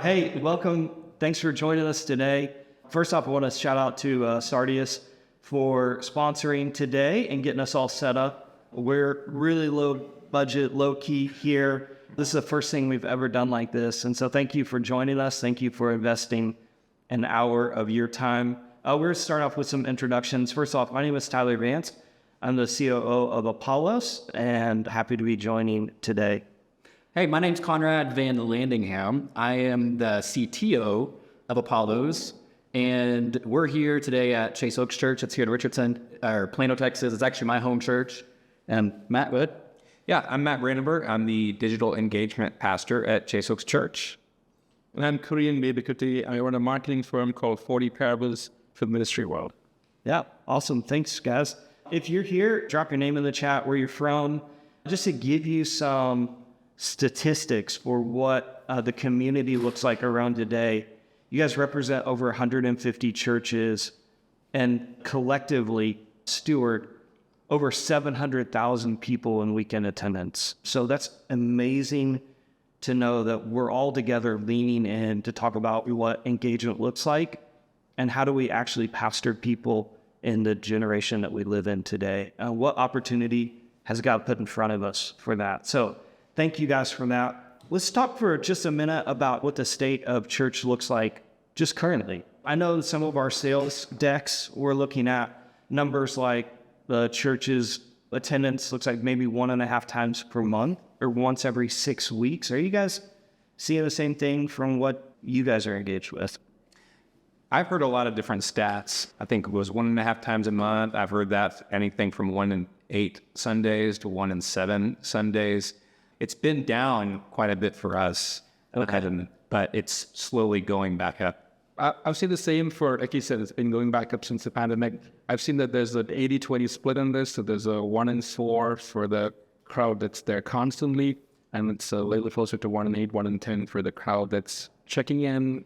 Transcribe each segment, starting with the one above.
Hey, welcome. Thanks for joining us today. First off, I want to shout out to Sardius for sponsoring today and getting us all set up. We're really low budget, low key here. This is the first thing we've ever done like this. And so thank you for joining us. Thank you for investing an hour of your time. We're going to start off with some introductions. First off, my name is Tyler Vance. I'm the COO of Apollos and happy to be joining today. Hey, my name's Conrad Van Landingham. I am the CTO of Apollos, and we're here today at Chase Oaks Church. It's here in Richardson, or Plano, Texas. It's actually my home church. And Matt, good? Yeah, I'm Matt Brandenburg. I'm the digital engagement pastor at Chase Oaks Church. And I'm Korean Babikuti. I run a marketing firm called 40 Parables for the ministry world. Yeah, awesome. Thanks, guys. If you're here, drop your name in the chat, where you're from, just to give you some statistics for what the community looks like around today. You guys represent over 150 churches and collectively steward over 700,000 people in weekend attendance. So that's amazing to know that we're all together leaning in to talk about what engagement looks like and how do we actually pastor people in the generation that we live in today. What opportunity has God put in front of us for that? So thank you guys for that. Let's talk for just a minute about what the state of church looks like just currently. I know some of our sales decks, we're looking at numbers like the church's attendance looks like maybe 1.5 times per month or once every 6 weeks. Are you guys seeing the same thing from what you guys are engaged with? I've heard a lot of different stats. I think it was 1.5 times a month. I've heard that anything from 1 in 8 Sundays to 1 in 7 Sundays. It's been down quite a bit for us, but it's slowly going back up. I've seen the same for, like you said, it's been going back up since the pandemic. I've seen that there's an 80-20 split on this. So there's a 1 in 4 for the crowd that's there constantly. And it's a little closer to 1 in 8, 1 in 10 for the crowd that's checking in,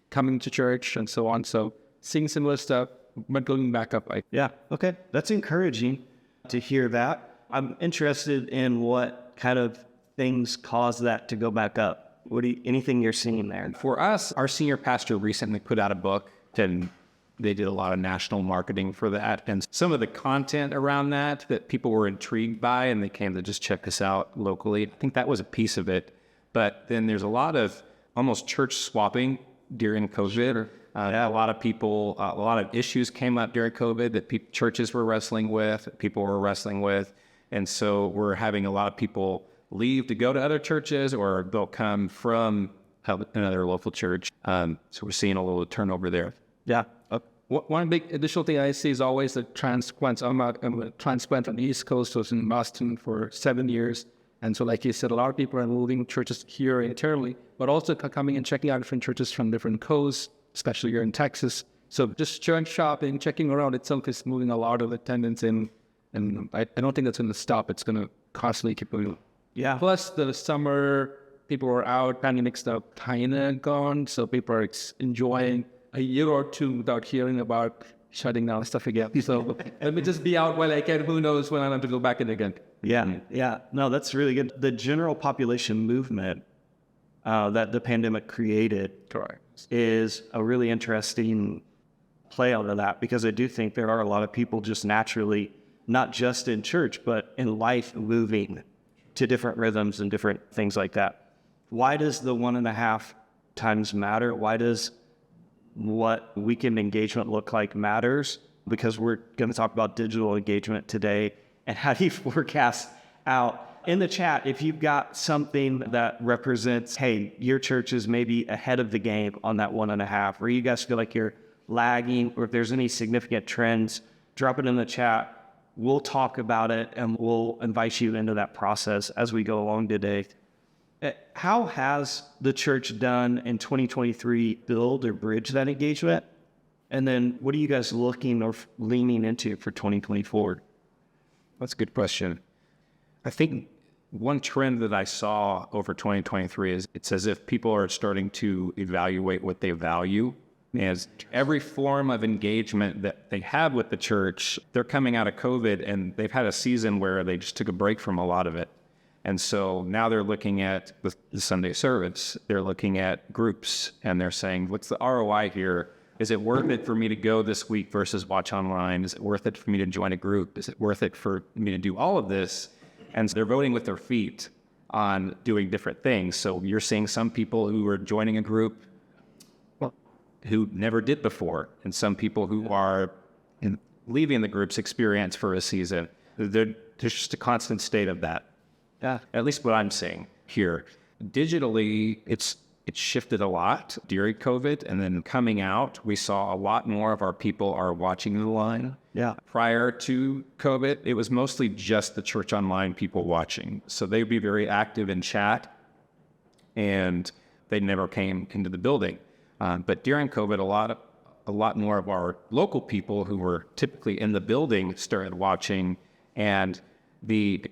coming to church and so on. So seeing similar stuff, but going back up. Yeah, okay. That's encouraging to hear that. I'm interested in what kind of things cause that to go back up. Anything you're seeing there? For us, our senior pastor recently put out a book, and they did a lot of national marketing for that. And some of the content around that people were intrigued by, and they came to just check us out locally. I think that was a piece of it. But then there's a lot of almost church swapping during COVID. Sure. A lot of people, a lot of issues came up during COVID that churches were wrestling with, people were wrestling with. And so we're having a lot of people leave to go to other churches, or they'll come from another local church. So we're seeing a little turnover there. Yeah. One big additional thing I see is always the transplants. I'm a transplant on the East Coast. I was in Boston for 7 years. And so, like you said, a lot of people are moving churches here internally, but also coming and checking out different churches from different coasts, especially here in Texas. So just church shopping, checking around itself is moving a lot of attendance in. And I don't think that's going to stop. It's going to constantly keep moving. Yeah. Plus, the summer, people were out, pandemic stuff kind of gone. So people are enjoying a year or two without hearing about shutting down stuff again. So let me just be out while I can. Who knows when I have to go back in again. Yeah. No, that's really good. The general population movement that the pandemic created is a really interesting play out of that, because I do think there are a lot of people just naturally, not just in church, but in life, moving to different rhythms and different things like that. Why does the 1.5 times matter? Why does what weekend engagement look like matters? Because we're going to talk about digital engagement today and how do you forecast out. In the chat, if you've got something that represents, hey, your church is maybe ahead of the game on that 1.5, or you guys feel like you're lagging, or if there's any significant trends, drop it in the chat. We'll talk about it and we'll invite you into that process as we go along today. How has the church done in 2023 build or bridge that engagement? And then what are you guys looking or leaning into for 2024? That's a good question. I think one trend that I saw over 2023 is it's as if people are starting to evaluate what they value. As every form of engagement that they have with the church, they're coming out of COVID and they've had a season where they just took a break from a lot of it. And so now they're looking at the Sunday service, they're looking at groups, and they're saying, what's the ROI here? Is it worth it for me to go this week versus watch online? Is it worth it for me to join a group? Is it worth it for me to do all of this? And so they're voting with their feet on doing different things. So you're seeing some people who are joining a group who never did before, and some people who are leaving the group's experience for a season. There's just a constant state of that. Yeah, at least what I'm seeing here. Digitally, it's shifted a lot during COVID, and then coming out, we saw a lot more of our people are watching the line. Yeah. Prior to COVID, it was mostly just the church online people watching. So they'd be very active in chat, and they never came into the building. But during COVID, a lot more of our local people who were typically in the building started watching, and the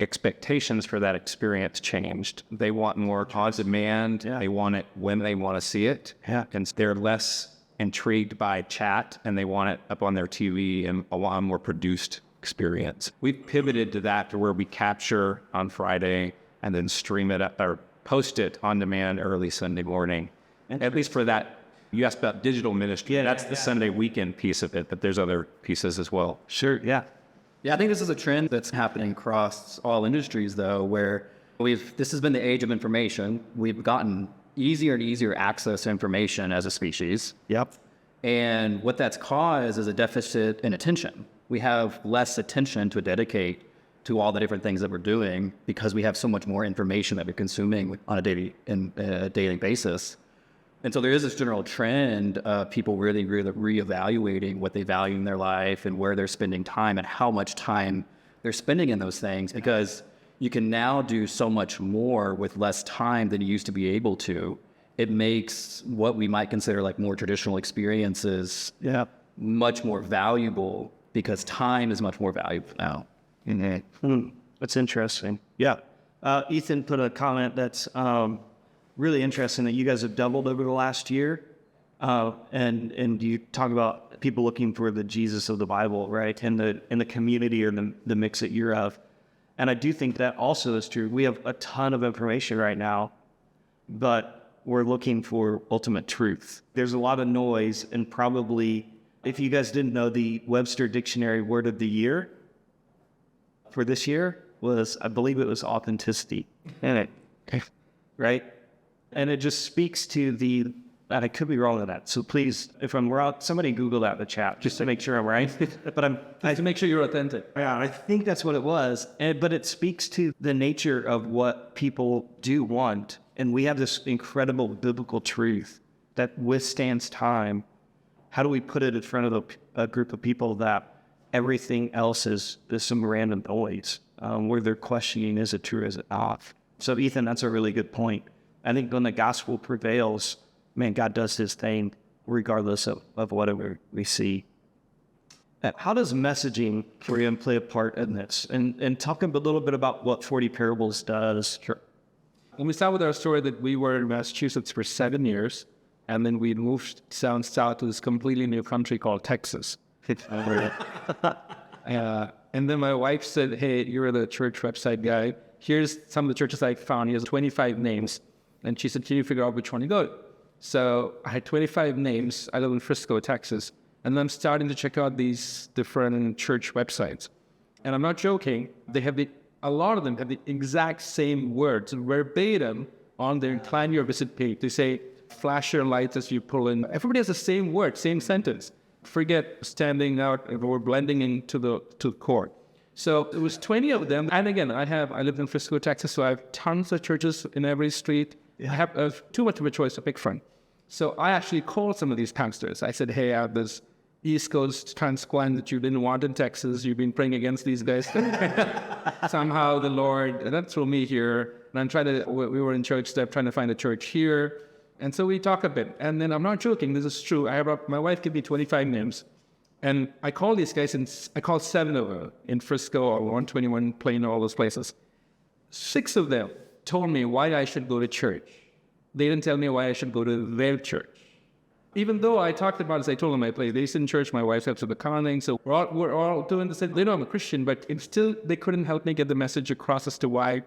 expectations for that experience changed. They want more on demand. Yeah. They want it when they want to see it. Yeah. And they're less intrigued by chat, and they want it up on their TV and a lot more produced experience. We've pivoted to that, to where we capture on Friday and then stream it up or post it on demand early Sunday morning. At least for that. You asked about digital ministry. Yeah, that's the Sunday weekend piece of it, but there's other pieces as well. Sure, yeah. Yeah, I think this is a trend that's happening across all industries, though, where this has been the age of information. We've gotten easier and easier access to information as a species. Yep. And what that's caused is a deficit in attention. We have less attention to dedicate to all the different things that we're doing because we have so much more information that we're consuming on a daily basis. And so there is this general trend of people really reevaluating what they value in their life and where they're spending time and how much time they're spending in those things, because you can now do so much more with less time than you used to be able to. It makes what we might consider like more traditional experiences much more valuable, because time is much more valuable now. Mm-hmm. That's interesting. Yeah. Ethan put a comment that's really interesting, that you guys have doubled over the last year. And you talk about people looking for the Jesus of the Bible, right? In the community or the mix that you're of. And I do think that also is true. We have a ton of information right now, but we're looking for ultimate truth. There's a lot of noise, and probably, if you guys didn't know, the Webster Dictionary word of the year for this year was, I believe it was authenticity. Right? And it just speaks to and I could be wrong on that. So please, if I'm wrong, somebody Google that in the chat just to make sure I'm right. But to make sure you're authentic. Yeah, I think that's what it was. But it speaks to the nature of what people do want. And we have this incredible biblical truth that withstands time. How do we put it in front of a group of people that everything else is some random noise, where they're questioning, is it true, is it not? So Ethan, that's a really good point. I think when the gospel prevails, man, God does his thing regardless of whatever we see. How does messaging for you play a part in this? And talk a little bit about what 40 Parables does. Sure. When we start with our story that we were in Massachusetts for 7 years, and then we moved down south to this completely new country called Texas. And then my wife said, hey, you're the church website guy. Here's some of the churches I found. Here's 25 names. And she said, can you figure out which one to go to? So I had 25 names. I live in Frisco, Texas. And I'm starting to check out these different church websites. And I'm not joking. A lot of them have the exact same words, verbatim, on their plan your visit page. They say, flash your lights as you pull in. Everybody has the same word, same sentence. Forget standing out or blending into the court. So it was 20 of them. And again, I live in Frisco, Texas, so I have tons of churches in every street. Yeah. I have too much of a choice to pick from. So I actually called some of these pastors. I said, hey, I have this East Coast transplant that you didn't want in Texas. You've been praying against these guys. Somehow the Lord, that threw me here. And we were in church step trying to find a church here. And so we talk a bit. And then I'm not joking, this is true. My wife gave me 25 names. And I called these guys, and I called 7 of them in Frisco or 121 Plano, all those places. 6 of them told me why I should go to church. They didn't tell me why I should go to their church. Even though I talked about, as I told them, I play bass in church, my wife helps with accounting, so we're all doing the same. They know I'm a Christian, but it's still, they couldn't help me get the message across as to why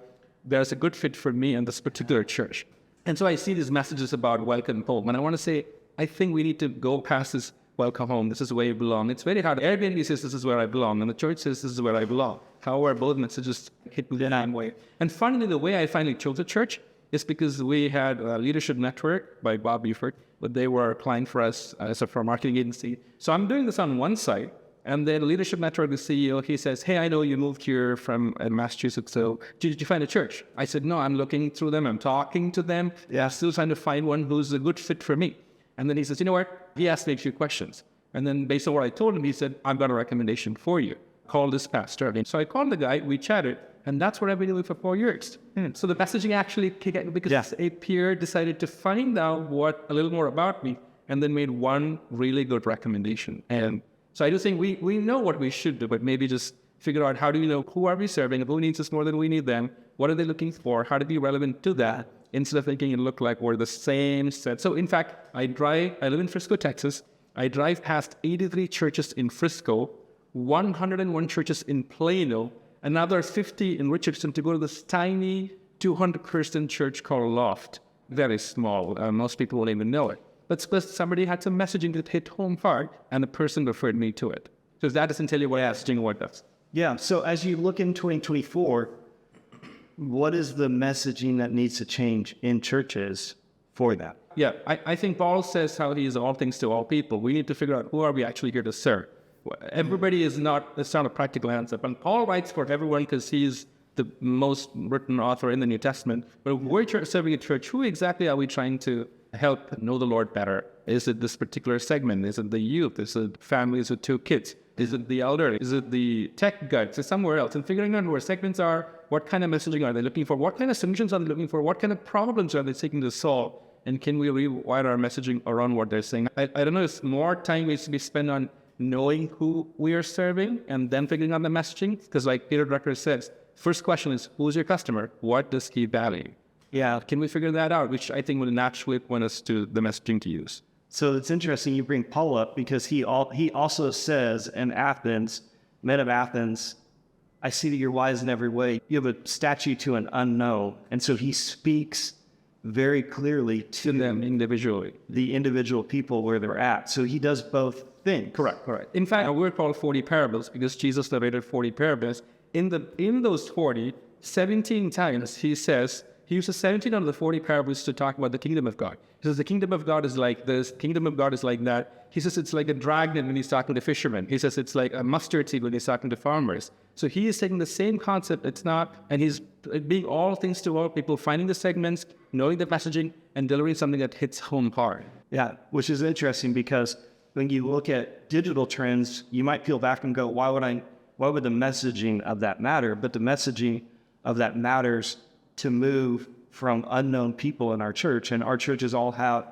there's a good fit for me in this particular church. And so I see these messages about welcome home, and I want to say, I think we need to go past this welcome home. This is where you belong. It's very hard. Airbnb says this is where I belong, and the church says this is where I belong. However, both messages hit me the same way. And finally, the way I finally chose a church is because we had a leadership network by Bob Buford, but they were applying for us for a marketing agency. So I'm doing this on one side, and then leadership network, the CEO, he says, hey, I know you moved here from Massachusetts, so did you find a church? I said, no, I'm looking through them. I'm talking to them. Yeah, still trying to find one who's a good fit for me. And then he says, you know what? He asked me a few questions. And then based on what I told him, he said, I've got a recommendation for you. Call this pastor. And so I called the guy, we chatted, and that's what I've been doing for 4 years. So the messaging actually came because a peer decided to find out a little more about me and then made one really good recommendation. And so I do think we know what we should do, but maybe just figure out how do we know who are we serving, who needs us more than we need them, what are they looking for, how to be relevant to that, instead of thinking it look like we're the same set. So in fact, I live in Frisco, Texas. I drive past 83 churches in Frisco, 101 churches in Plano, another 50 in Richardson to go to this tiny 200-person church called Loft. Very small. Most people won't even know it. But because somebody had some messaging that hit home hard, and the person referred me to it. So that doesn't tell you what messaging what does. Yeah. So as you look in 2024, what is the messaging that needs to change in churches for that? Yeah, I think Paul says how he is all things to all people. We need to figure out who are we actually here to serve. Everybody it's not a practical answer. But Paul writes for everyone because he's the most written author in the New Testament. But if we're serving a church, who exactly are we trying to help know the Lord better? Is it this particular segment? Is it the youth? Is it families with 2 kids? Is it the elderly? Is it the tech guys? Is it somewhere else? And figuring out where segments are, what kind of messaging are they looking for? What kind of solutions are they looking for? What kind of problems are they seeking to solve? And can we rewire our messaging around what they're saying? I don't know, it's more time needs to be spent on knowing who we are serving and then figuring out the messaging. Because like Peter Drucker says, first question is, who's your customer? What does he value? Yeah, can we figure that out? Which I think will naturally point us to the messaging to use. So it's interesting you bring Paul up because he also says in Athens, men of Athens, I see that you're wise in every way. You have a statue to an unknown. And so he speaks very clearly to them individually, the individual people where they're at. So he does both things. Correct. In fact, we're called 40 parables because Jesus narrated 40 parables. In those 40, 17 times he uses 17 out of the 40 parables to talk about the kingdom of God. He says the kingdom of God is like this, kingdom of God is like that. He says it's like a dragon when he's talking to fishermen. He says it's like a mustard seed when he's talking to farmers. So he is taking the same concept, and he's being all things to all people, finding the segments, knowing the messaging, and delivering something that hits home hard. Yeah, which is interesting because when you look at digital trends, you might peel back and go, why would the messaging of that matter? But the messaging of that matters to move from unknown people in our church, and our churches all have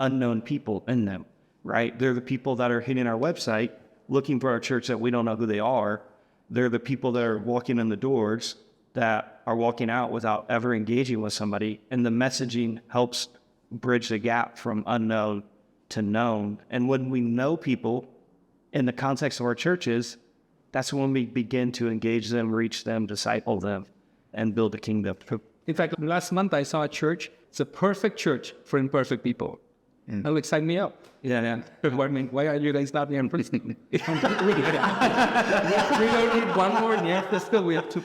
unknown people in them, right? They're the people that are hitting our website looking for our church that we don't know who they are. They're the people that are walking in the doors that are walking out without ever engaging with somebody, and the messaging helps bridge the gap from unknown to known. And when we know people in the context of our churches, that's when we begin to engage them, reach them, disciple them, and build a kingdom. In fact, last month I saw a church. It's a perfect church for imperfect people. That'll excite me up. Yeah. Why are you guys not here in prison? We don't need one more near fiscal. We have two.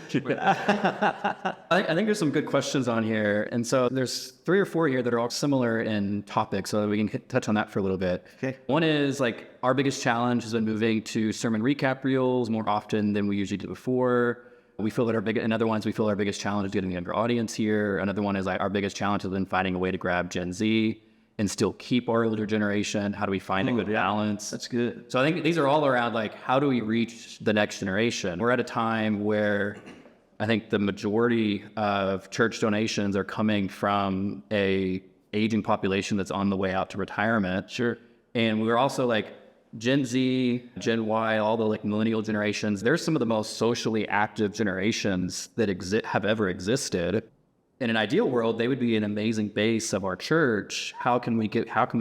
I think there's some good questions on here. And so there's 3 or 4 here that are all similar in topic, so we can touch on that for a little bit. Okay. One is like our biggest challenge has been moving to sermon recap reels more often than we usually did before. We feel that another one is we feel our biggest challenge is getting a younger audience here. Another one is like our biggest challenge has been finding a way to grab Gen Z and still keep our older generation. How do we find a good balance? That's good. So I think these are all around like, how do we reach the next generation? We're at a time where I think the majority of church donations are coming from a aging population that's on the way out to retirement. Sure. And we're also like Gen Z, Gen Y, all the like millennial generations. They're some of the most socially active generations that have ever existed. In an ideal world, they would be an amazing base of our church. How can we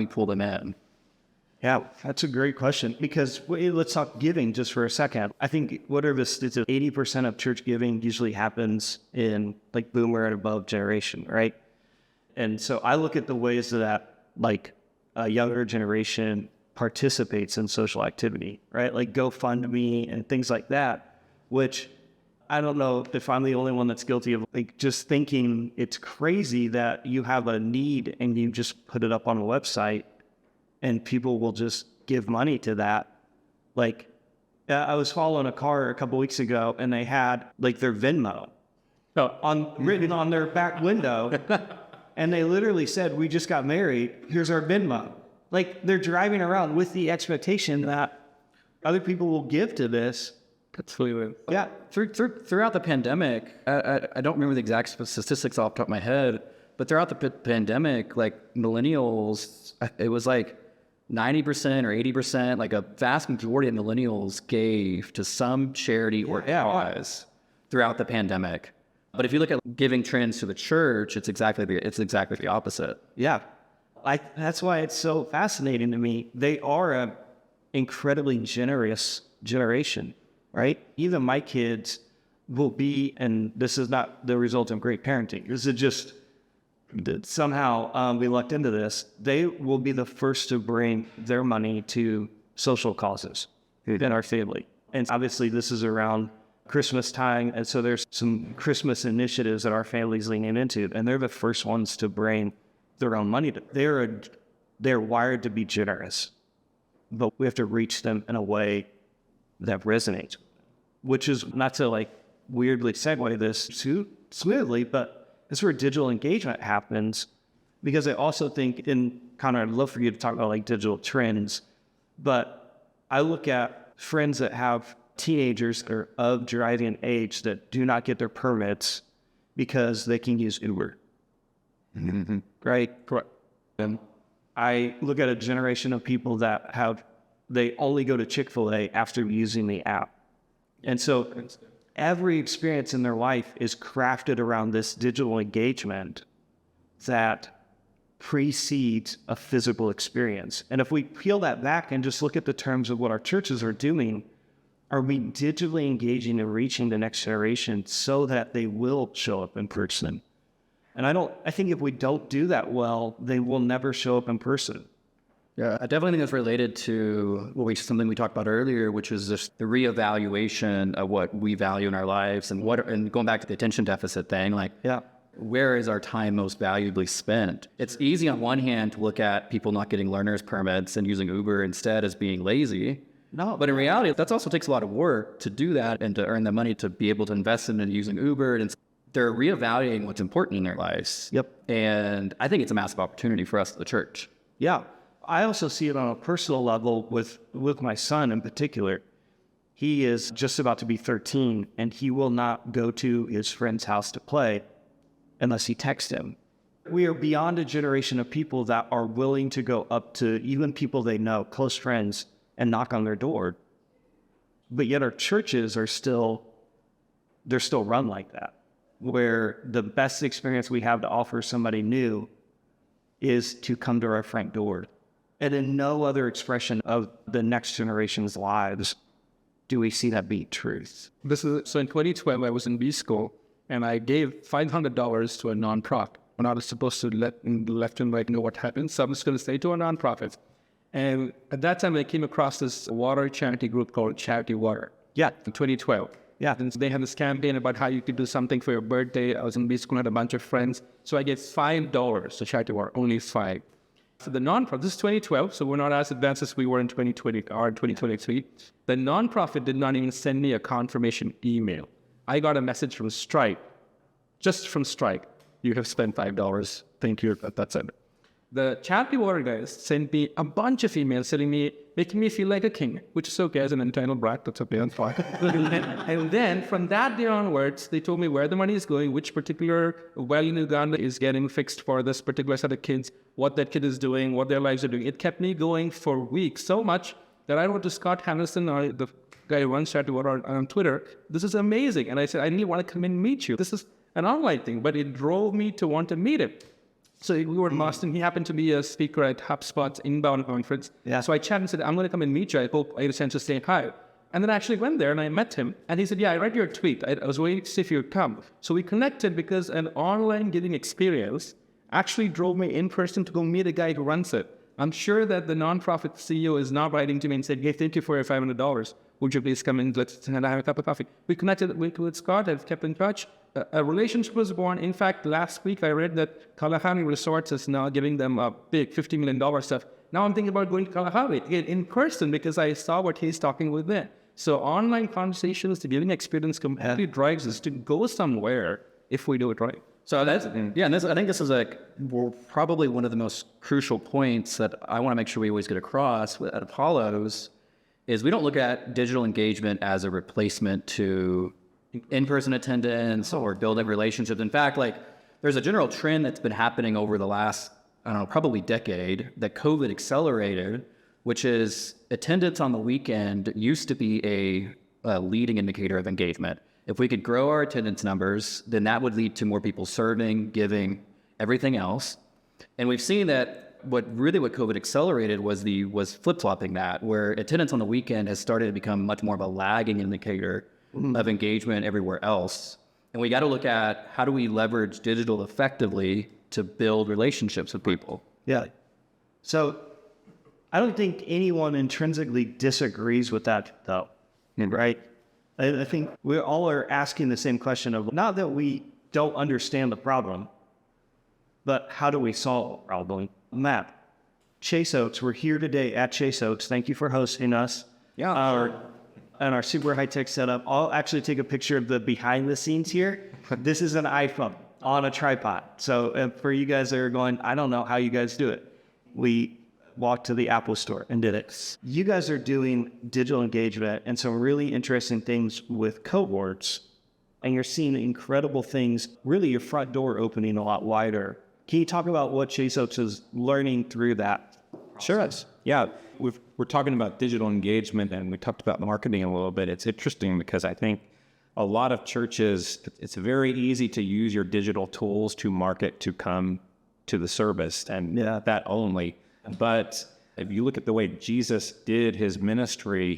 pull them in? Yeah, that's a great question because let's talk giving just for a second. I think whatever the statistics, 80% of church giving usually happens in like boomer and above generation, right? And so I look at the ways that like a younger generation participates in social activity, right? Like GoFundMe and things like that, which I don't know if I'm the only one that's guilty of like just thinking it's crazy that you have a need and you just put it up on a website and people will just give money to that. Like, I was following a car a couple weeks ago, and they had like their Venmo written on their back window, and they literally said, "We just got married. Here's our Venmo." Like they're driving around with the expectation that other people will give to this. Absolutely. Yeah. Throughout the pandemic, I don't remember the exact statistics off the top of my head, but throughout the pandemic, like millennials, it was like 90% or 80%, like a vast majority of millennials gave to some charity or cause throughout the pandemic. But if you look at giving trends to the church, it's exactly the opposite. Yeah. That's why it's so fascinating to me. They are an incredibly generous generation, right? Even my kids will be, and this is not the result of great parenting. This is just somehow we lucked into this. They will be the first to bring their money to social causes in our family. And obviously this is around Christmas time. And so there's some Christmas initiatives that our family's leaning into. And they're the first ones to bring their own money. They're wired to be generous. But we have to reach them in a way that resonates. Which is not to like weirdly segue this too smoothly, but that's where digital engagement happens, because I also think, and Conrad, I'd love for you to talk about like digital trends, but I look at friends that have teenagers that are of driving age that do not get their permits because they can use Uber. Mm-hmm. Right? Correct. And I look at a generation of people that they only go to Chick-fil-A after using the app. And so every experience in their life is crafted around this digital engagement that precedes a physical experience. And if we peel that back and just look at the terms of what our churches are doing, are we digitally engaging and reaching the next generation so that they will show up in person? And I think if we don't do that well, they will never show up in person. Yeah, I definitely think it's related to something we talked about earlier, which is just the reevaluation of what we value in our lives and going back to the attention deficit thing, like, where is our time most valuably spent? It's easy on one hand to look at people not getting learner's permits and using Uber instead as being lazy. No, but in reality, that also takes a lot of work to do that and to earn the money to be able to invest in using Uber. And they're reevaluating what's important in their lives. Yep. And I think it's a massive opportunity for us at the church. Yeah. I also see it on a personal level with my son in particular. He is just about to be 13, and he will not go to his friend's house to play unless he texts him. We are beyond a generation of people that are willing to go up to even people they know, close friends, and knock on their door. But yet our churches are still run like that, where the best experience we have to offer somebody new is to come to our front door. And in no other expression of the next generation's lives do we see that be truth. So in 2012, I was in B school, and I gave $500 to a nonprofit. We're not supposed to let left and right know what happens, so I'm just going to say to a nonprofit. And at that time, I came across this water charity group called Charity Water. Yeah. In 2012. Yeah. And they had this campaign about how you could do something for your birthday. I was in B school, had a bunch of friends. So I gave $5 to Charity Water, only $5. So the nonprofit, this is 2012, so we're not as advanced as we were in 2020 or 2023. The nonprofit did not even send me a confirmation email. I got a message from Stripe, just from Stripe. You have spent $5. Thank you. That's it. The Charity Water guys sent me a bunch of emails making me feel like a king, which is okay as an entitled brat. That's okay, I'm fine. And then from that day onwards, they told me where the money is going, which particular well in Uganda is getting fixed for this particular set of kids, what that kid is doing, what their lives are doing. It kept me going for weeks, so much that I wrote to Scott Hamilton, or the guy who runs Charity Water on Twitter, this is amazing. And I said, I really want to come and meet you. This is an online thing, but it drove me to want to meet him. So we were in Boston. He happened to be a speaker at HubSpot's inbound conference. Yeah. So I chatted and said, I'm going to come and meet you. I hope I had a chance to say hi. And then I actually went there and I met him. And he said, yeah, I read your tweet. I was waiting to see if you would come. So we connected because an online giving experience actually drove me in person to go meet a guy who runs it. I'm sure that the nonprofit CEO is now writing to me and said, hey, thank you for your $500. Would you please come in? Let's have a cup of coffee. We connected with Scott. I've kept in touch. A relationship was born. In fact, last week I read that Kalahari Resorts is now giving them a big $50 million stuff. Now I'm thinking about going to Kalahari again in person because I saw what he's talking with there. So online conversations, the giving experience completely drives us to go somewhere if we do it right. So that's, yeah, and I think this is probably one of the most crucial points that I want to make sure we always get across at Apollos is we don't look at digital engagement as a replacement to in-person attendance or building relationships. In fact, like there's a general trend that's been happening over the last, I don't know, probably decade that COVID accelerated, which is attendance on the weekend used to be a leading indicator of engagement. If we could grow our attendance numbers, then that would lead to more people serving, giving, everything else. And we've seen that what COVID accelerated was flip-flopping that, where attendance on the weekend has started to become much more of a lagging indicator of engagement everywhere else. And we got to look at how do we leverage digital effectively to build relationships with people. Yeah. So I don't think anyone intrinsically disagrees with that, though, right? I think we all are asking the same question of not that we don't understand the problem, but how do we solve the problem? Matt, Chase Oaks, we're here today at Chase Oaks. Thank you for hosting us. Yeah. And our super high-tech setup. I'll actually take a picture of the behind the scenes here. This is an iPhone on a tripod. So for you guys that are going, I don't know how you guys do it. We walked to the Apple store and did it. You guys are doing digital engagement and some really interesting things with Cohorts, and you're seeing incredible things, really your front door opening a lot wider. Can you talk about what Chase Oaks is learning through that? Sure. Yeah, we're talking about digital engagement, and we talked about marketing a little bit. It's interesting because I think a lot of churches, it's very easy to use your digital tools to market to come to the service, and that only. But if you look at the way Jesus did his ministry,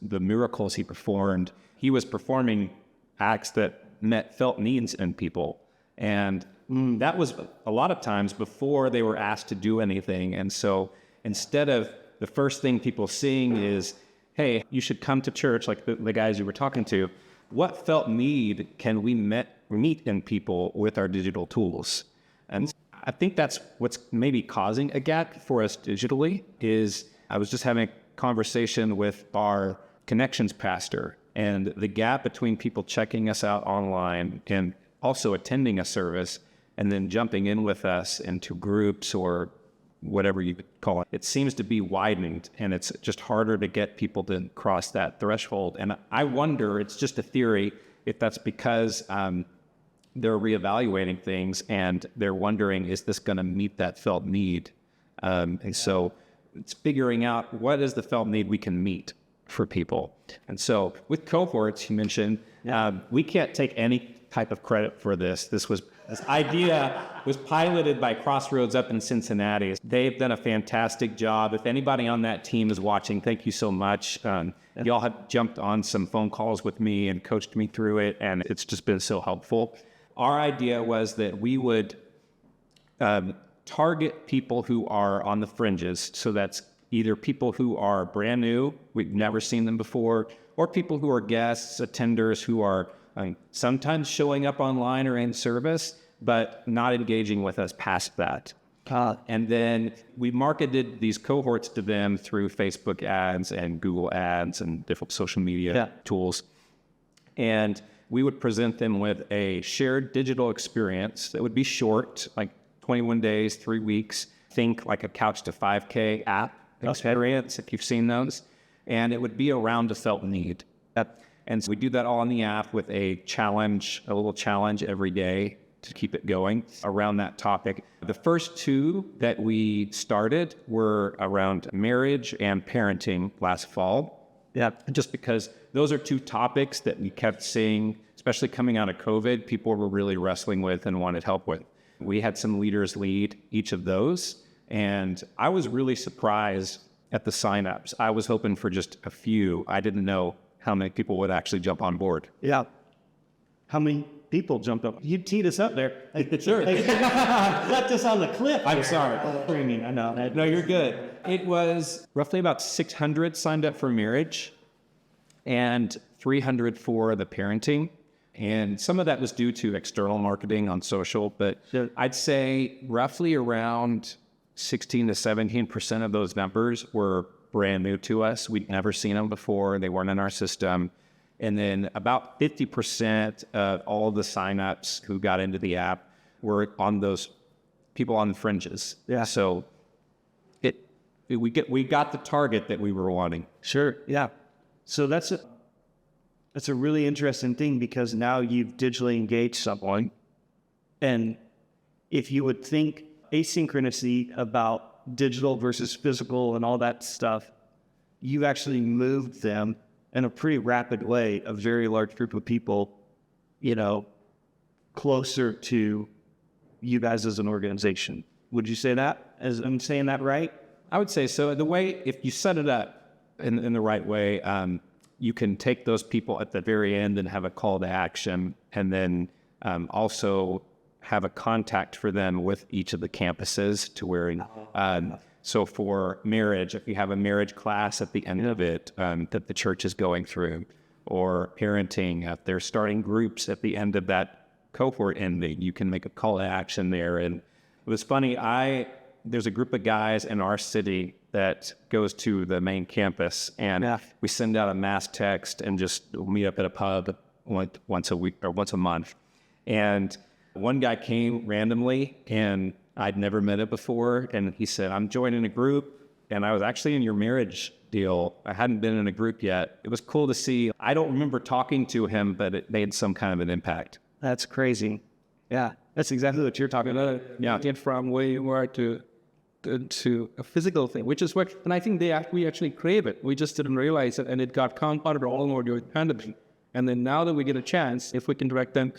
the miracles he performed, he was performing acts that felt needs in people. And that was a lot of times before they were asked to do anything. And so instead of the first thing people seeing is, hey, you should come to church, like the guys you were talking to, what felt need can we meet in people with our digital tools? And I think that's what's maybe causing a gap for us digitally is I was just having a conversation with our connections pastor, and the gap between people checking us out online and also attending a service and then jumping in with us into groups or whatever you could call it, it seems to be widened, and it's just harder to get people to cross that threshold. And I wonder, it's just a theory, if that's because they're reevaluating things and they're wondering, is this going to meet that felt need? And so it's figuring out what is the felt need we can meet for people. And so with Cohorts, you mentioned, we can't take any type of credit for this. This idea was piloted by Crossroads up in Cincinnati. They've done a fantastic job. If anybody on that team is watching, thank you so much. Y'all have jumped on some phone calls with me and coached me through it, and it's just been so helpful. Our idea was that we would target people who are on the fringes. So that's either people who are brand new, we've never seen them before, or people who are guests, attenders who are sometimes showing up online or in service, but not engaging with us past that. And then we marketed these cohorts to them through Facebook ads and Google ads and different social media tools. And we would present them with a shared digital experience that would be short, like 21 days, 3 weeks. Think like a Couch to 5K app experience, if you've seen those. And it would be around a felt need. And so we do that all in the app with a little challenge every day to keep it going around that topic. The first two that we started were around marriage and parenting last fall. Just because those are two topics that we kept seeing, especially coming out of COVID, people were really wrestling with and wanted help with. We had some leaders lead each of those. And I was really surprised at the signups. I was hoping for just a few. I didn't know how many people would actually jump on board. Yeah. How many people jumped up? You teed us up there. Sure. Left us on the cliff. I'm sorry. I know. No, you're good. It was roughly about 600 signed up for marriage and 300 for the parenting. And some of that was due to external marketing on social, but I'd say roughly around 16 to 17% of those numbers were brand new to us. We'd never seen them before. They weren't in our system. And then about 50% of all the signups who got into the app were on those people on the fringes. Yeah. So we got the target that we were wanting. Sure. Yeah. So that's a really interesting thing, because now you've digitally engaged someone. And if you would think asynchronously about digital versus physical and all that stuff, you actually moved them in a pretty rapid way, a very large group of people, closer to you guys as an organization. Would you say that? As I'm saying that right? I would say so. The way, if you set it up in the right way, you can take those people at the very end and have a call to action, and then also have a contact for them with each of the campuses to where, so for marriage, if you have a marriage class at the end of it that the church is going through, or parenting, if they're starting groups at the end of that cohort ending, you can make a call to action there. And it was funny, there's a group of guys in our city that goes to the main campus, and we send out a mass text and just meet up at a pub once a week or once a month. And one guy came randomly, and I'd never met it before, and he said, I'm joining a group, and I was actually in your marriage deal. I hadn't been in a group yet. It was cool to see. I don't remember talking to him, but it made some kind of an impact. That's crazy. Yeah, that's exactly what you're talking about. Yeah, get from where you were to a physical thing, which is what, and I think we actually crave it. We just didn't realize it, and it got compounded all over during the pandemic. And then now that we get a chance, if we can direct them,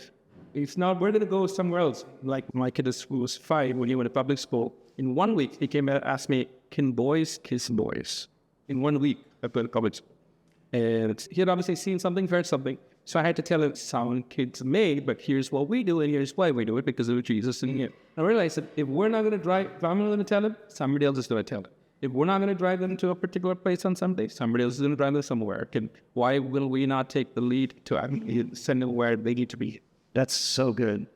if not, we're going to go somewhere else. Like my kid was 5 when he went to public school. In 1 week, he came and asked me, can boys kiss boys? In 1 week, I put in public school. And he had obviously seen something, heard something. So I had to tell him, some kids may, but here's what we do, and here's why we do it, because of Jesus in here. I realized that if we're not going to drive, if I'm not going to tell him, somebody else is going to tell him. If we're not going to drive them to a particular place on Sunday, somebody else is going to drive them somewhere. Why will we not take the lead to send them where they need to be? That's so good.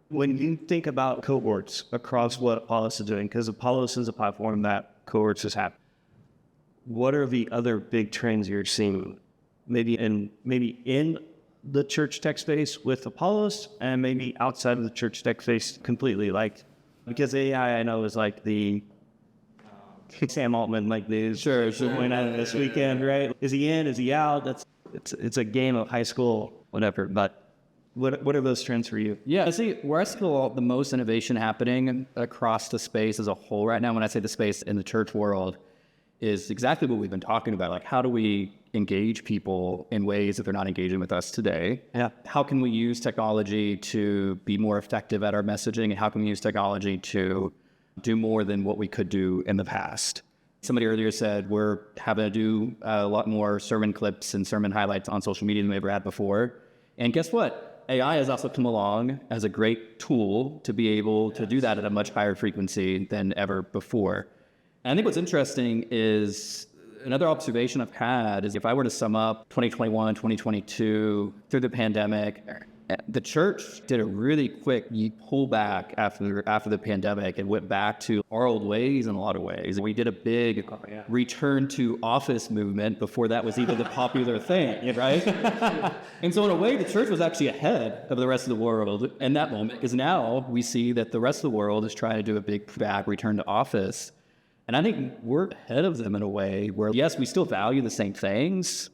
When you think about cohorts across what Apollos is doing, because Apollos is a platform that cohorts has happened, what are the other big trends you're seeing? Maybe in the church tech space with Apollos, and maybe outside of the church tech space completely. Like, because AI I know is like the Sam Altman, like the sure going out this weekend, right? Is he in? Is he out? It's a game of high school, whatever. But what are those trends for you? Yeah, see, where I see the most innovation happening across the space as a whole right now, when I say the space in the church world, is exactly what we've been talking about. Like, how do we engage people in ways that they're not engaging with us today? Yeah. How can we use technology to be more effective at our messaging? And how can we use technology to do more than what we could do in the past? Somebody earlier said we're having to do a lot more sermon clips and sermon highlights on social media than we ever had before. And guess what? AI has also come along as a great tool to be able to do that at a much higher frequency than ever before. And I think what's interesting is another observation I've had is if I were to sum up 2021, 2022 through the pandemic, the church did a really quick pullback after the pandemic and went back to our old ways in a lot of ways. We did a big return to office movement before that was even the popular thing, right? And so in a way, the church was actually ahead of the rest of the world in that moment, because now we see that the rest of the world is trying to do a big back return to office. And I think we're ahead of them in a way where, yes, we still value the same things,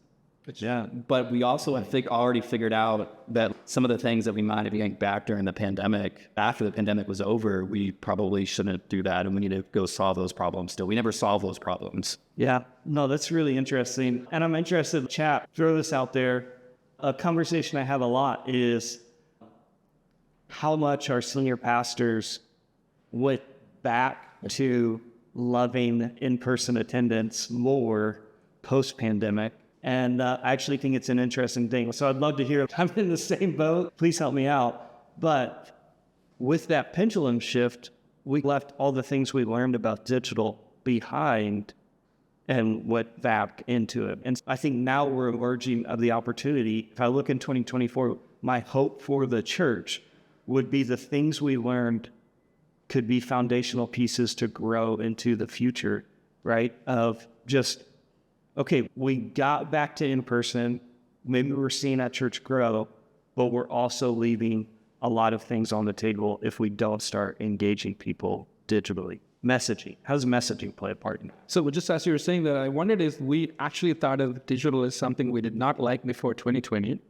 but we also, I think, already figured out that some of the things that we might have yanked back during the pandemic, after the pandemic was over, we probably shouldn't do that, and we need to go solve those problems still. We never solve those problems. Yeah, no, that's really interesting. And I'm interested, chat, throw this out there. A conversation I have a lot is how much our senior pastors went back to loving in-person attendance more post-pandemic. And I actually think it's an interesting thing. So I'd love to hear if I'm in the same boat. Please help me out. But with that pendulum shift, we left all the things we learned about digital behind and went back into it. And I think now we're emerging of the opportunity. If I look in 2024, my hope for the church would be the things we learned could be foundational pieces to grow into the future, right? Of just, okay, we got back to in-person. Maybe we're seeing that church grow, but we're also leaving a lot of things on the table if we don't start engaging people digitally. Messaging. How does messaging play a part in that? So just as you were saying that, I wondered if we actually thought of digital as something we did not like before 2020.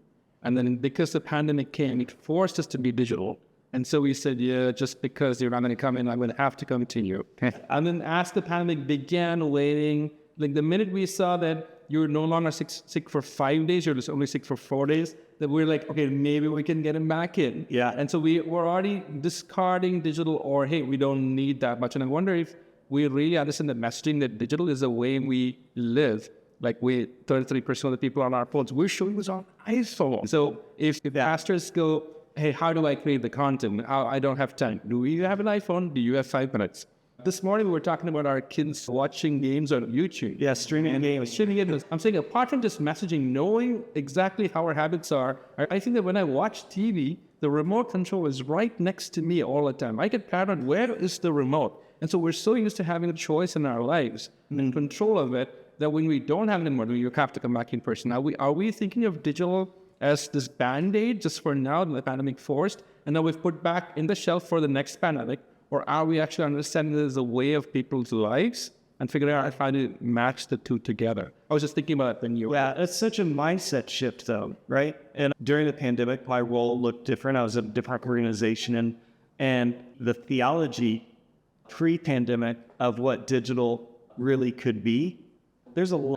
And then because the pandemic came, it forced us to be digital. And so we said, yeah, just because you're not going to come in, I'm going to have to continue. And then as the pandemic began waning, like the minute we saw that you're no longer sick for 5 days, you're just only sick for 4 days, that we're like, okay, maybe we can get him back in. Yeah. And so we were already discarding digital, or hey, we don't need that much. And I wonder if we really understand the messaging that digital is the way we live. Like 33% of the people on our phones, we're showing this on iPhone. So if pastors go, hey, how do I create the content? I don't have time. Do you have an iPhone? Do you have 5 minutes? This morning we were talking about our kids watching games on YouTube. Yeah, streaming games. Streaming games. I'm saying apart from just messaging, knowing exactly how our habits are, I think that when I watch TV, the remote control is right next to me all the time. I get paranoid, where is the remote? And so we're so used to having a choice in our lives and control of it that when we don't have it anymore, we have to come back in person. Are we thinking of digital as this Band-Aid just for now, the pandemic forced, and then we've put back in the shelf for the next pandemic? Or are we actually understanding this as a way of people's lives and figuring out how to match the two together? I was just thinking about it when you... Yeah, it's such a mindset shift though, right? And during the pandemic, my role looked different. I was at a different organization and the theology pre-pandemic of what digital really could be, there's a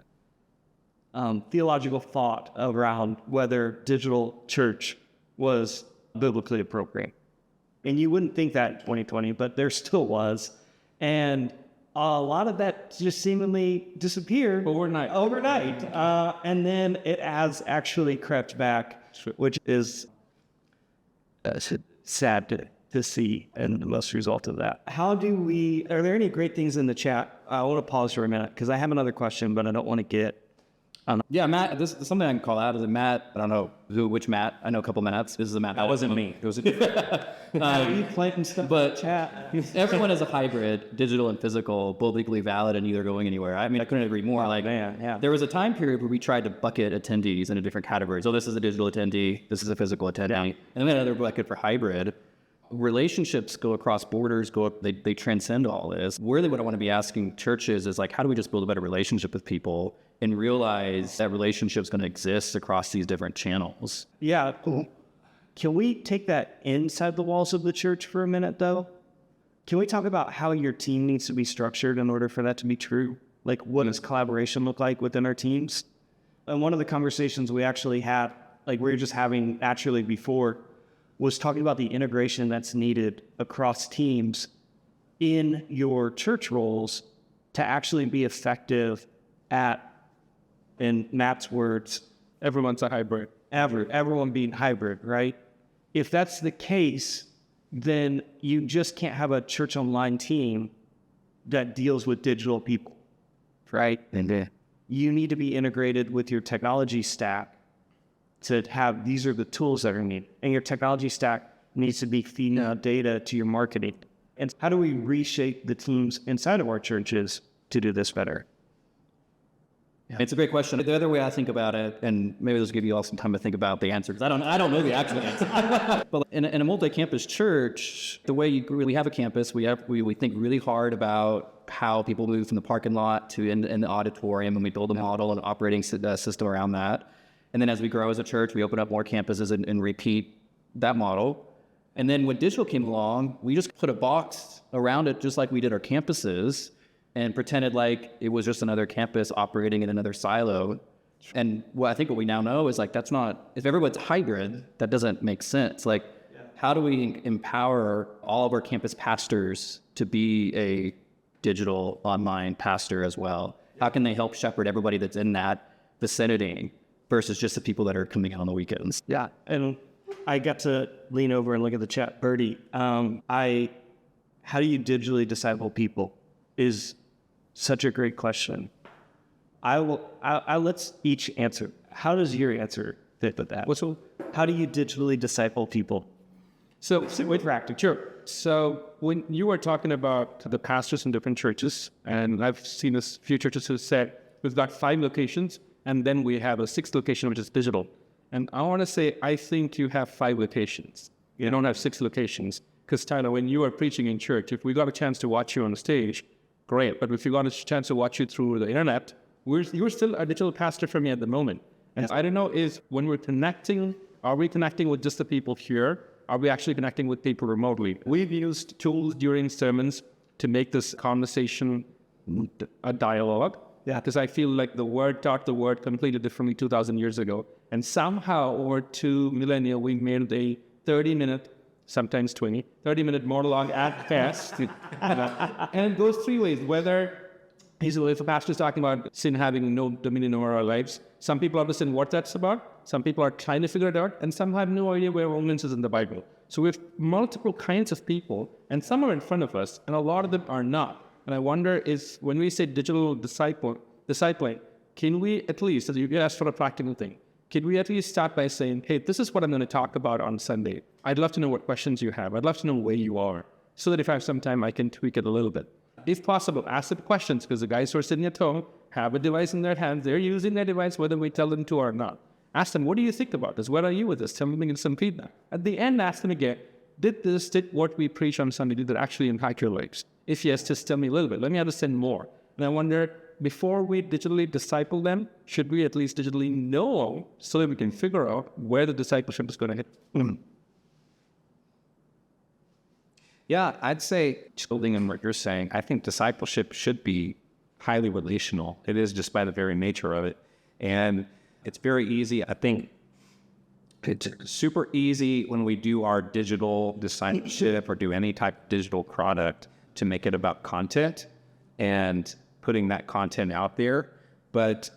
theological thought around whether digital church was biblically appropriate. And you wouldn't think that in 2020, but there still was. And a lot of that just seemingly disappeared overnight. And then it has actually crept back, which is sad to see and the most result of that. Are there any great things in the chat? I want to pause for a minute because I have another question, but I don't want to get... Yeah, Matt, this is something I can call out. Is it Matt? I don't know which Matt. I know a couple Matts. This is a Matt. That wasn't me. It was you planting stuff but in the chat. Everyone is a hybrid, digital and physical, both equally valid and neither going anywhere. I mean, I couldn't agree more. There was a time period where we tried to bucket attendees into different categories. So this is a digital attendee, this is a physical attendee, and then we had another bucket for hybrid. Relationships go across borders, they transcend all this. Really what I want to be asking churches is like, how do we just build a better relationship with people and realize that relationship's going to exist across these different channels? Yeah. Can we take that inside the walls of the church for a minute though? Can we talk about how your team needs to be structured in order for that to be true? Like what does collaboration look like within our teams? And one of the conversations we actually had, like we were just having naturally before, was talking about the integration that's needed across teams in your church roles to actually be effective at, in Matt's words, Everyone's a hybrid. Everyone being hybrid, right? If that's the case, then you just can't have a church online team that deals with digital people, right? You need to be integrated with your technology stack to have, these are the tools that are needed. And your technology stack needs to be feeding out data to your marketing. And how do we reshape the teams inside of our churches to do this better? Yeah. It's a great question. The other way I think about it, and maybe this will give you all some time to think about the answer, because I don't know the actual answer. But in a multi-campus church, the way you really have a campus, we think really hard about how people move from the parking lot to in the auditorium, and we build a model and operating system around that. And then as we grow as a church, we open up more campuses and repeat that model. And then when digital came along, we just put a box around it, just like we did our campuses, and pretended like it was just another campus operating in another silo. And what we now know is like, that's not, if everyone's hybrid, that doesn't make sense. Like how do we empower all of our campus pastors to be a digital online pastor as well? How can they help shepherd everybody that's in that vicinity versus just the people that are coming in on the weekends? Yeah, and I got to lean over and look at the chat. Birdie, how do you digitally disciple people is such a great question. Let's each answer. How does your answer fit with that? How do you digitally disciple people? So with practice, sure. So when you were talking about the pastors in different churches, and I've seen a few churches who said we've got 5 locations, and then we have a 6th location which is digital. And I want to say I think you have 5 locations. You don't have 6 locations. Because Tyler, when you are preaching in church, if we got a chance to watch you on the stage, great. But if we got a chance to watch you through the internet, you're still a digital pastor for me at the moment. And I don't know, is when we're connecting, are we connecting with just the people here? Are we actually connecting with people remotely? We've used tools during sermons to make this conversation a dialogue. Yeah. Because I feel like the word taught the word completely differently 2,000 years ago. And somehow over 2 millennia, we made a 30-minute, sometimes 30-minute monologue at best. And it goes 3 ways, whether if a pastor is talking about sin having no dominion over our lives, some people understand what that's about, some people are trying to figure it out, and some have no idea where Romans is in the Bible. So we have multiple kinds of people, and some are in front of us, and a lot of them are not. And I wonder is, when we say digital discipling, can we at least, as you asked for a practical thing, can we at least start by saying, hey, this is what I'm going to talk about on Sunday. I'd love to know what questions you have. I'd love to know where you are, so that if I have some time, I can tweak it a little bit. If possible, ask them questions, because the guys who are sitting at home have a device in their hands. They're using their device whether we tell them to or not. Ask them, what do you think about this? Where are you with this? Tell them and get some feedback. At the end, ask them again, did what we preach on Sunday, did it actually impact your lives? If yes, just tell me a little bit. Let me understand more. And I wonder, before we digitally disciple them, should we at least digitally know so that we can figure out where the discipleship is going to hit? Yeah, I'd say, building on what you're saying, I think discipleship should be highly relational. It is just by the very nature of it. And it's very easy. I think it's super easy when we do our digital discipleship or do any type of digital product to make it about content and putting that content out there. But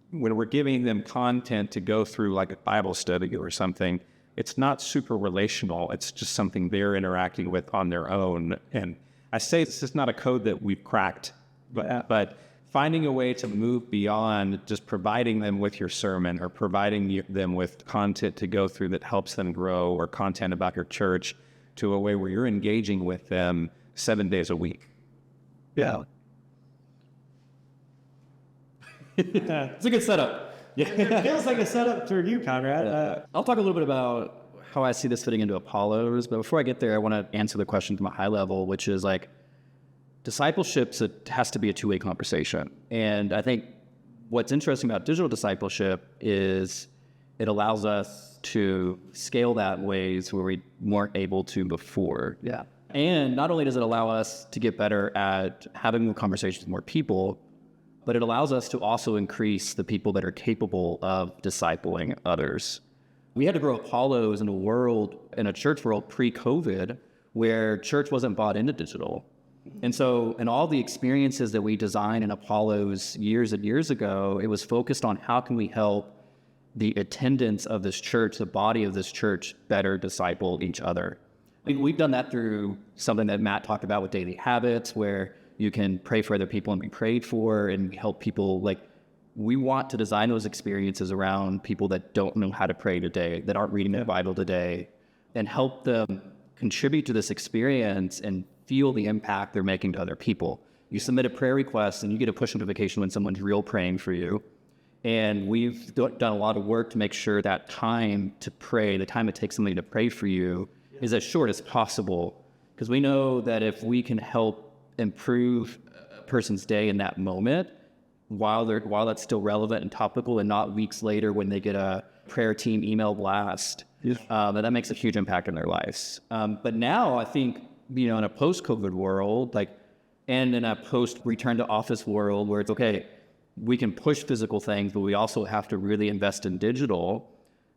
when we're giving them content to go through like a Bible study or something, it's not super relational. It's just something they're interacting with on their own. And I say this is not a code that we've cracked, but finding a way to move beyond just providing them with your sermon or providing them with content to go through that helps them grow, or content about your church, to a way where you're engaging with them 7 days a week. Yeah. It's a good setup. Yeah, it feels like a setup for you, Conrad. I'll talk a little bit about how I see this fitting into Apollos, but before I get there, I want to answer the question from a high level, which is like, discipleship has to be a two-way conversation. And I think what's interesting about digital discipleship is it allows us to scale that in ways where we weren't able to before. Yeah. And not only does it allow us to get better at having more conversations with more people, but it allows us to also increase the people that are capable of discipling others. We had to grow Apollos in a church world pre-COVID, where church wasn't bought into digital. And so in all the experiences that we designed in Apollos years and years ago, it was focused on how can we help the attendants of this church, the body of this church, better disciple each other. We've done that through something that Matt talked about with daily habits, where you can pray for other people and be prayed for, and help people. Like, we want to design those experiences around people that don't know how to pray today, that aren't reading the Bible today, and help them contribute to this experience and feel the impact they're making to other people. You submit a prayer request and you get a push notification when someone's real praying for you. And we've done a lot of work to make sure that time to pray, the time it takes somebody to pray for you, is as short as possible. Because we know that if we can help improve a person's day in that moment, while that's still relevant and topical, and not weeks later when they get a prayer team email blast, that makes a huge impact in their lives. But now I think, in a post-COVID world, and in a post-return to office world, where it's okay, we can push physical things, but we also have to really invest in digital.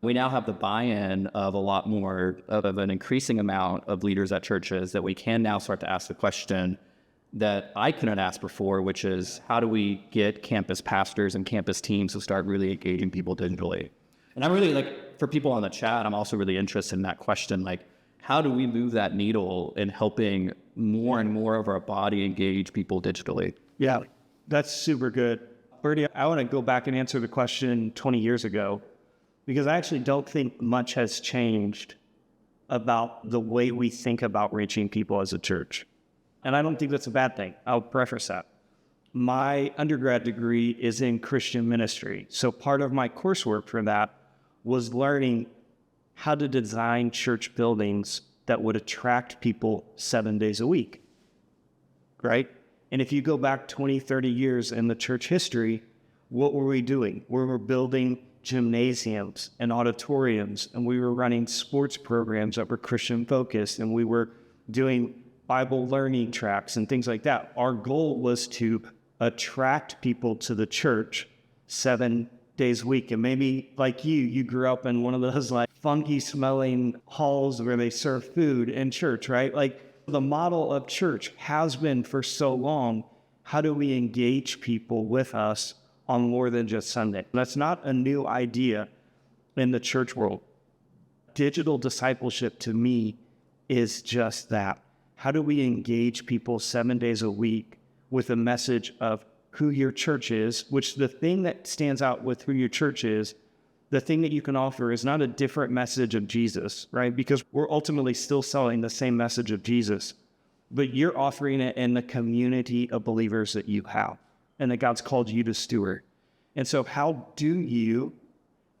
We now have the buy-in of a lot more of an increasing amount of leaders at churches that we can now start to ask the question that I couldn't ask before, which is how do we get campus pastors and campus teams to start really engaging people digitally? And I'm really for people on the chat, I'm also really interested in that question, how do we move that needle in helping more and more of our body engage people digitally? Yeah, that's super good. Bertie, I want to go back and answer the question 20 years ago, because I actually don't think much has changed about the way we think about reaching people as a church. And I don't think that's a bad thing. I'll preface that. My undergrad degree is in Christian ministry. So part of my coursework for that was learning how to design church buildings that would attract people 7 days a week, right? And if you go back 20, 30 years in the church history, what were we doing? We were building gymnasiums and auditoriums, and we were running sports programs that were Christian focused, and we were doing Bible learning tracks and things like that. Our goal was to attract people to the church 7 days a week. And maybe like you grew up in one of those funky smelling halls where they serve food in church, right? The model of church has been for so long, how do we engage people with us on more than just Sunday? That's not a new idea in the church world. Digital discipleship to me is just that. How do we engage people 7 days a week with a message of who your church is, which the thing that stands out with who your church is, the thing that you can offer is not a different message of Jesus, right? Because we're ultimately still selling the same message of Jesus, but you're offering it in the community of believers that you have and that God's called you to steward. And so how do you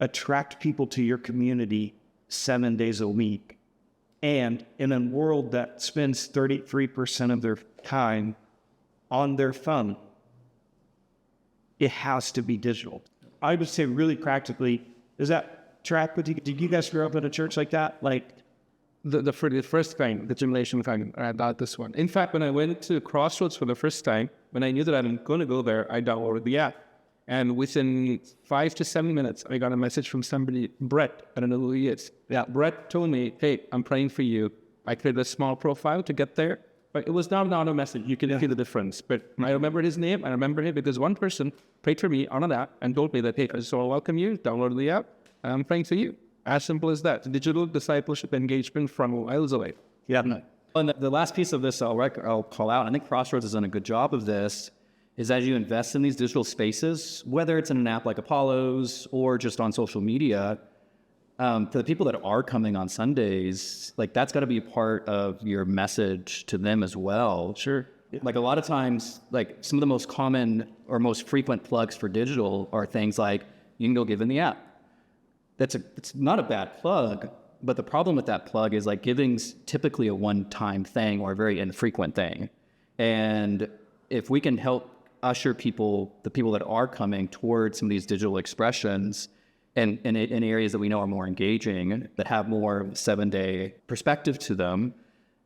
attract people to your community 7 days a week? And in a world that spends 33% of their time on their phone, it has to be digital. I would say really practically, does that track with you? Did you guys grow up in a church like that? The first kind, the gymnasium kind, about this one. In fact, when I went to Crossroads for the first time, when I knew that I'm going to go there, I downloaded the app. And within 5 to 7 minutes, I got a message from somebody, Brett. I don't know who he is. Yeah, Brett told me, hey, I'm praying for you. I created a small profile to get there, but it was not an auto message. You can feel the difference. But I remember his name. I remember him because one person prayed for me on an app and told me that, hey, I just want to welcome you. Download the app. And I'm praying for you. As simple as that. Digital discipleship engagement from miles away. Yeah. And the last piece of this I'll call out, I think Crossroads has done a good job of this, is as you invest in these digital spaces, whether it's in an app like Apollo's or just on social media, for the people that are coming on Sundays, that's got to be a part of your message to them as well. Sure. A lot of times, some of the most common or most frequent plugs for digital are things like, you can go give in the app. It's not a bad plug, but the problem with that plug is giving's typically a one-time thing or a very infrequent thing. And if we can help usher the people that are coming towards some of these digital expressions and in areas that we know are more engaging, that have more 7-day perspective to them,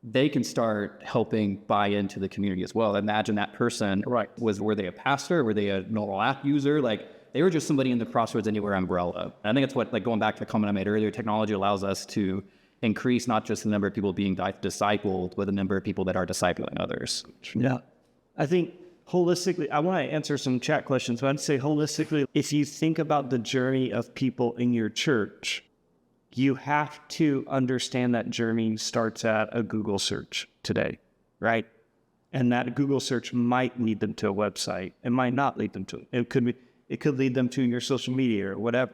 they can start helping buy into the community as well. Imagine that person, were they a pastor? Were they a normal app user? They were just somebody in the Crossroads Anywhere umbrella. And I think it's what, going back to the comment I made earlier, technology allows us to increase not just the number of people being discipled, but the number of people that are discipling others. Yeah. I think holistically, I want to answer some chat questions, but I'd say holistically, if you think about the journey of people in your church, you have to understand that journey starts at a Google search today, right? And that Google search might lead them to a website. It might not lead them to it. It could lead them to your social media or whatever.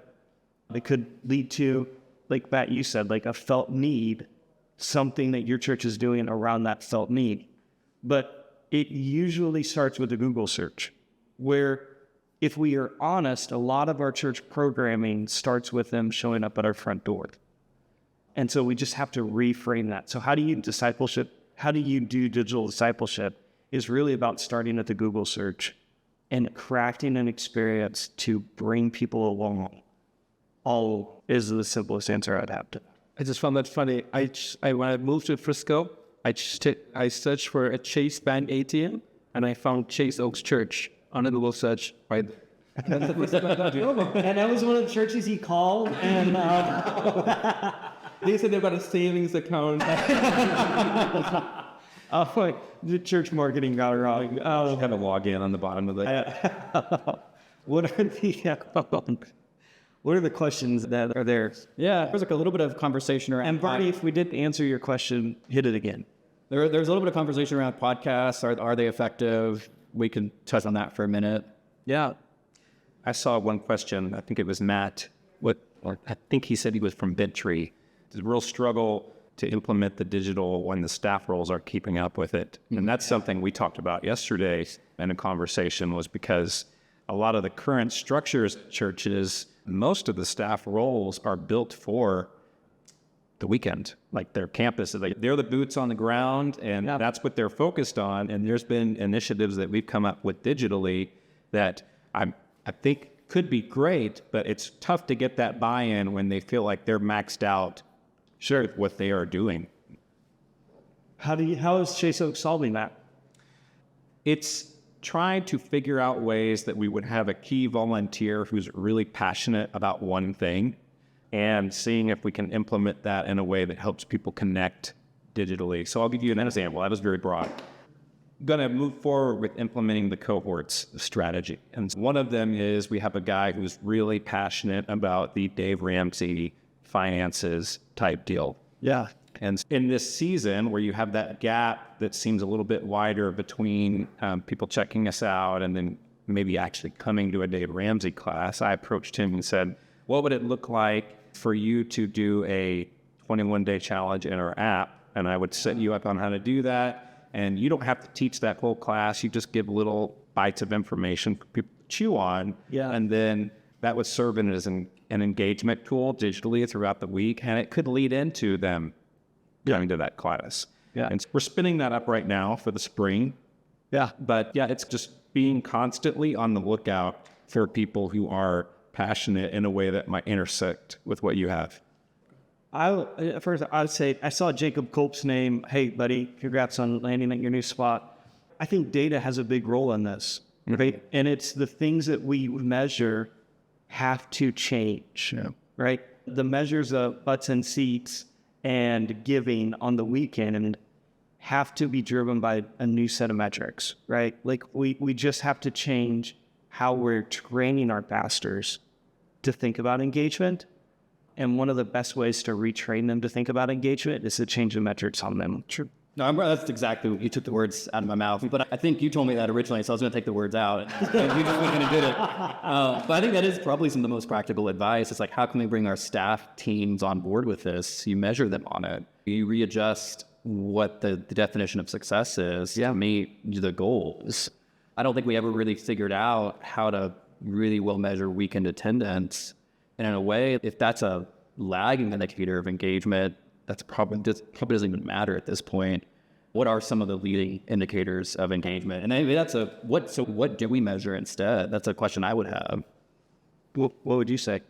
It could lead to, like Matt, you said, a felt need, something that your church is doing around that felt need. But it usually starts with a Google search, where if we are honest, a lot of our church programming starts with them showing up at our front door. And so we just have to reframe that. So how do you do digital discipleship is really about starting at the Google search and crafting an experience to bring people along. All is the simplest answer I'd have to. I just found that funny. When I moved to Frisco, I searched for a Chase Bank ATM, and I found Chase Oaks Church on a Google search right there. And that was one of the churches he called, and They said they've got a savings account. the church marketing got it wrong. Kind of log in on the bottom of the. What are the questions that are there? Yeah, there's like a little bit of conversation around. And Barney, if we didn't answer your question, hit it again. There's a little bit of conversation around podcasts. Are they effective? We can touch on that for a minute. Yeah. I saw one question. I think it was Matt. I think he said he was from Bentry. It's a real struggle to implement the digital when the staff roles aren't keeping up with it. And that's something we talked about yesterday in a conversation, was because a lot of the current structures at churches, most of the staff roles are built for the weekend, like their campus. They're the boots on the ground, and that's what they're focused on. And there's been initiatives that we've come up with digitally that I think could be great, but it's tough to get that buy-in when they feel like they're maxed out with what they are doing. How is Chase Oak solving that? It's trying to figure out ways that we would have a key volunteer who's really passionate about one thing, and seeing if we can implement that in a way that helps people connect digitally. So I'll give you an example. That was very broad. Going to move forward with implementing the cohorts strategy. And one of them is we have a guy who's really passionate about the Dave Ramsey finances type deal. Yeah. And in this season where you have that gap that seems a little bit wider between people checking us out and then maybe actually coming to a Dave Ramsey class, I approached him and said, what would it look like for you to do a 21-day challenge in our app? And I would set you up on how to do that. And you don't have to teach that whole class. You just give little bites of information for people to chew on. Yeah. And then that would serve as an engagement tool digitally throughout the week. And it could lead into them going to that class. Yeah. And so we're spinning that up right now for the spring. Yeah. But yeah, it's just being constantly on the lookout for people who are passionate in a way that might intersect with what you have. First, I would say I saw Jacob Culp's name. Hey, buddy, congrats on landing at your new spot. I think data has a big role in this, right? And it's the things that we measure have to change, right? The measures of butts and seats and giving on the weekend have to be driven by a new set of metrics, right? Like we just have to change how we're training our pastors to think about engagement. And one of the best ways to retrain them to think about engagement is to change the metrics on them. True. No, that's exactly, you took the words out of my mouth. But I think you told me that originally, so I was going to take the words out. And you just went and did it. But I think that is probably some of the most practical advice. It's like, how can we bring our staff teams on board with this? You measure them on it. You readjust what the definition of success is to meet the goals. I don't think we ever really figured out how to really well measure weekend attendance. And in a way, if that's a lagging indicator of engagement, that's probably doesn't even matter at this point. What are some of the leading indicators of engagement? And maybe that's what do we measure instead? That's a question I would have. What would you say?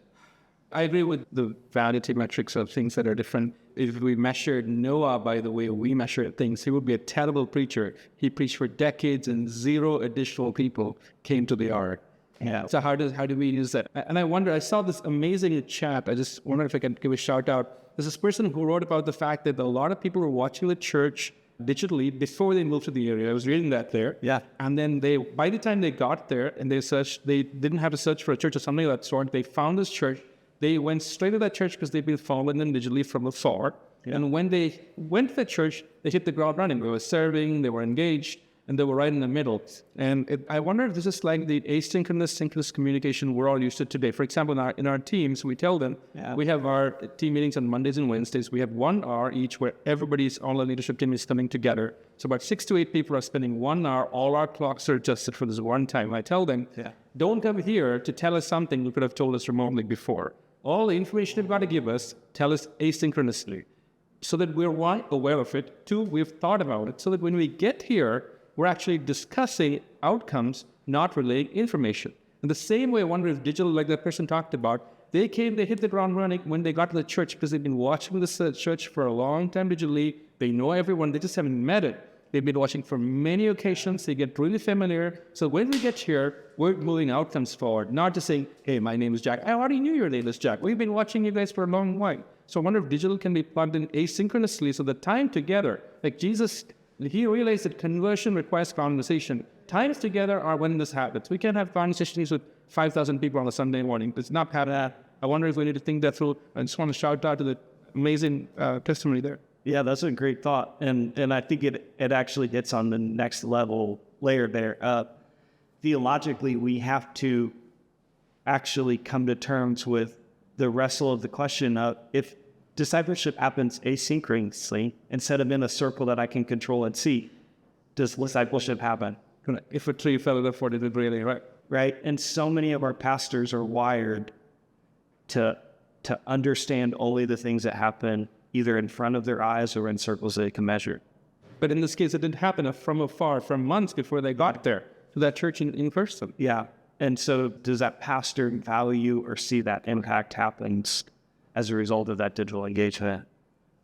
I agree with the vanity metrics of things that are different. If we measured Noah by the way we measure things, he would be a terrible preacher. He preached for decades and 0 additional people came to the ark. Yeah. So how do we use that? And I wonder, I saw this amazing chat. I just wonder if I can give a shout out. There's this person who wrote about the fact that a lot of people were watching the church digitally before they moved to the area. I was reading that there. Yeah. And then by the time they got there and they didn't have to search for a church or something of that sort. They found this church. They went straight to that church because they'd been following them digitally from afar. Yeah. And when they went to the church, they hit the ground running. They were serving, they were engaged, and they were right in the middle. And I wonder if this is like the asynchronous, synchronous communication we're all used to today. For example, in our teams, we tell them, we have our team meetings on Mondays and Wednesdays. We have 1 hour each where everybody's online leadership team is coming together. So about 6 to 8 people are spending 1 hour. All our clocks are adjusted for this one time. I tell them, don't come here to tell us something you could have told us remotely before. All the information you've got to give us, tell us asynchronously so that we're, 1, aware of it, 2, we've thought about it, so that when we get here, we're actually discussing outcomes, not relaying information. In the same way, I wonder if digital, like that person talked about, they hit the ground running when they got to the church because they've been watching the church for a long time digitally. They know everyone, they just haven't met it. They've been watching for many occasions. They get really familiar. So when we get here, we're moving outcomes forward, not just saying, hey, my name is Jack. I already knew your name is Jack. We've been watching you guys for a long while. So I wonder if digital can be plugged in asynchronously, so the time together, like Jesus, he realized that conversion requires conversation. Times together are when this happens. We can't have conversations with 5,000 people on a Sunday morning. It's not happening. I wonder if we need to think that through. I just want to shout out to the amazing testimony there. Yeah, that's a great thought. And I think it actually hits on the next layer there. Theologically, we have to actually come to terms with the wrestle of the question of if discipleship happens asynchronously instead of in a circle that I can control and see, does discipleship happen? If a tree fell in the forest, it would really, right? Right. And so many of our pastors are wired to understand only the things that happen either in front of their eyes or in circles they can measure. But in this case, it didn't happen from afar, from months before they got there to that church in person. Yeah. And so does that pastor value or see that impact happens as a result of that digital engagement?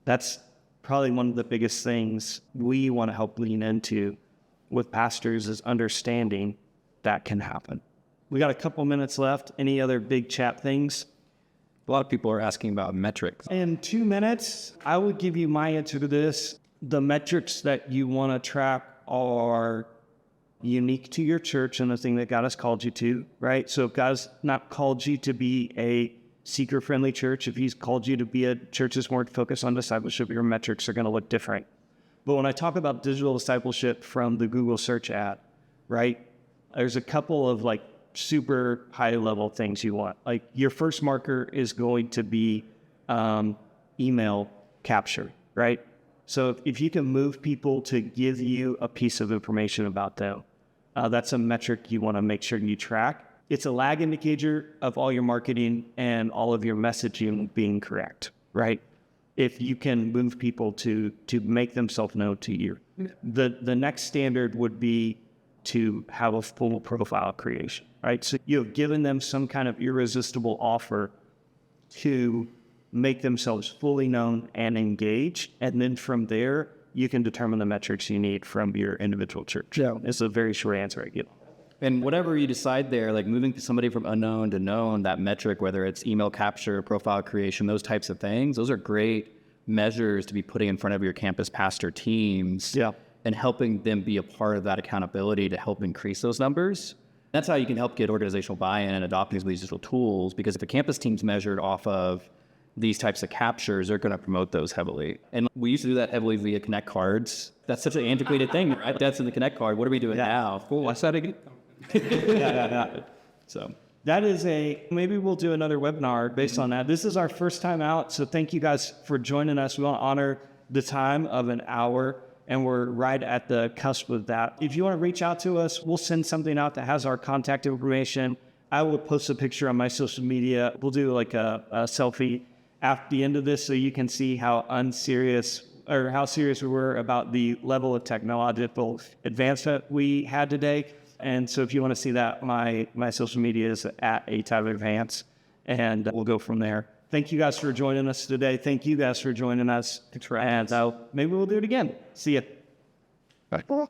That's probably one of the biggest things we want to help lean into with pastors is understanding that can happen. We got a couple minutes left. Any other big chat things? A lot of people are asking about metrics. In 2 minutes, I would give you my answer to this. The metrics that you want to track are unique to your church and the thing that God has called you to, right? So if God's not called you to be a seeker-friendly church, if he's called you to be a church that's more focused on discipleship, your metrics are going to look different. But when I talk about digital discipleship from the Google search ad, right, there's a couple of like super high-level things you want. Like your first marker is going to be email capture, right? So if you can move people to give you a piece of information about them, that's a metric you want to make sure you track. It's a lag indicator of all your marketing and all of your messaging being correct, right? If you can move people to make themselves known to you. The next standard would be to have a full profile creation, right? So you have given them some kind of irresistible offer to make themselves fully known and engaged. And then from there, you can determine the metrics you need from your individual church. Yeah. It's a very short answer I give. And whatever you decide there, like moving somebody from unknown to known, that metric, whether it's email capture, profile creation, those types of things, those are great measures to be putting in front of your campus pastor teams. Yeah. And helping them be a part of that accountability to help increase those numbers. That's how you can help get organizational buy-in and adopting these digital tools, because if the campus team's measured off of these types of captures, they're going to promote those heavily. And we used to do that heavily via Connect cards. That's such an antiquated thing, right? That's in the Connect card. What are we doing now? Cool. What's that again? So that is maybe we'll do another webinar based on that. This is our first time out, so thank you guys for joining us. We want to honor the time of an hour, and we're right at the cusp of that. If you want to reach out to us, we'll send something out that has our contact information. I will post a picture on my social media. We'll do like a selfie at the end of this so you can see how unserious or how serious we were about the level of technological advancement we had today. And so if you want to see that, my social media is at @ATylerVance, and we'll go from there. Thank you guys for joining us today. Thank you guys for joining us. And maybe we'll do it again. See ya. Bye.